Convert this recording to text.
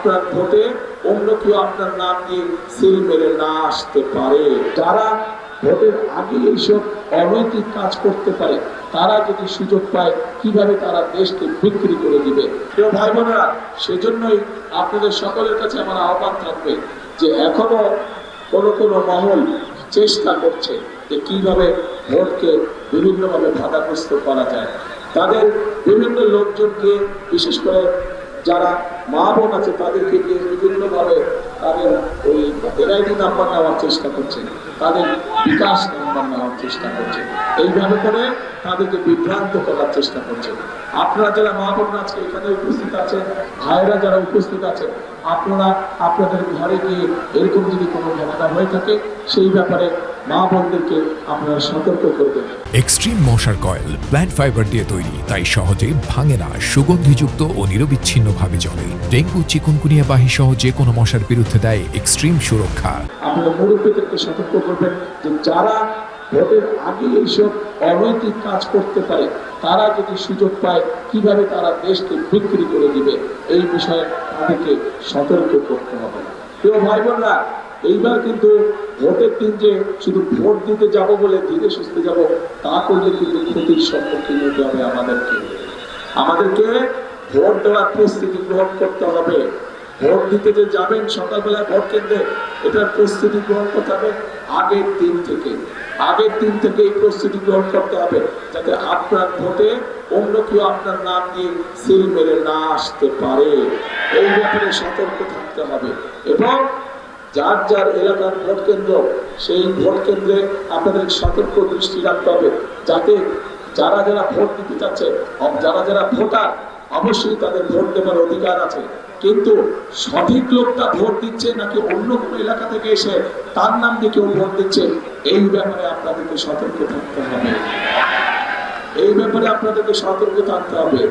আপনার ভোটে অন্য কেউ আপনার নাম দিয়ে সিল মেরে না আসতে পারে। যারা ভোটের আগে এইসব অনৈতিক কাজ করতে পারে তারা যদি সুযোগ পায় কিভাবে তারা দেশকে বিক্রি করে দিবে। প্রিয় ভাই বোনেরা, সেজন্যই আপনাদের সকলের কাছে আমার আহ্বান থাকবে যে এখনো কোনো মহল চেষ্টা করছে যে কিভাবে ভোটকে বিভিন্নভাবে বাধাগ্রস্ত করা যায়। তাদের বিভিন্ন লোকজনকে, বিশেষ করে যারা মা বোন আছে তাদেরকে দিয়ে বিভিন্নভাবে তাদের ওই এনআইডি নাম্বার নেওয়ার চেষ্টা করছে, তাদের বিকাশ নাম্বার নেওয়ার চেষ্টা করছে, এইভাবে করে তাদেরকে বিভ্রান্ত করার চেষ্টা করছে। আপনারা যারা মা বোন আজকে এখানে উপস্থিত আছেন, ভাইয়েরা যারা উপস্থিত আছেন, আপনারা আপনাদের ঘরে গিয়ে এরকম যদি কোনো ঘটনা হয়ে থাকে সেই ব্যাপারে মা বোনদেরকে আপনারা সতর্ক করবেন। এক্সট্রিম মশার কয়েল প্ল্যান্ট ফাইবার দিয়ে তৈরি, তাই সহজে ভাঙে না, সুগন্ধিযুক্ত ও নিরবিচ্ছিন্নভাবে জ্বলে। ডেঙ্গু, চিকুনগুনিয়া বাহি সহ যে কোনো মশার বিরুদ্ধে দেয় এক্সট্রিম সুরক্ষা। আপনারা মুরব্বীদেরকে সতর্ক করবেন যে যারা ভোটের আগে এইসব অনৈতিক কাজ করতে পারে তারা যদি সুযোগ পায় কিভাবে তারা দেশকে বিক্রি করে দিবে, এই বিষয়ে তাদেরকে সতর্ক করতে হবে। প্রিয় ভাই বোনরা, এইবার কিন্তু ভোটের দিন যে শুধু ভোট দিতে যাব বলে ধীরে সুস্থে যাব তা করলে কিন্তু ক্ষতির সম্মুখীন হতে হবে। আমাদেরকে ভোট দেওয়ার প্রস্তুতি গ্রহণ করতে হবে। ভোট দিতে যে যাবেন সকালবেলা ভোট কেন্দ্রে, এটার প্রস্তুতি গ্রহণ করতে হবে আগের দিন থেকে এই প্রস্তুতি গ্রহণ করতে হবে যাতে আপনার ভোটে অন্য কেউ আপনার নাম দিয়ে সিল মেরে না আসতে পারে। এই ব্যাপারে সতর্ক থাকতে হবে এবং যার যার এলাকার ভোট কেন্দ্র, সেই ভোট কেন্দ্রে আপনাদের সতর্ক দৃষ্টি রাখতে হবে যাতে যারা ভোট দিতে চাচ্ছে, যারা ভোটার, অবশ্যই তাদের ভোট দেওয়ার অধিকার আছে, কিন্তু সঠিক লোকটা ভোট দিচ্ছে নাকি অন্য কোনো এলাকা থেকে এসে তার নাম দিয়ে কেউ ভোট দিচ্ছে, এই ব্যাপারে আপনাদেরকে সতর্ক থাকতে হবে।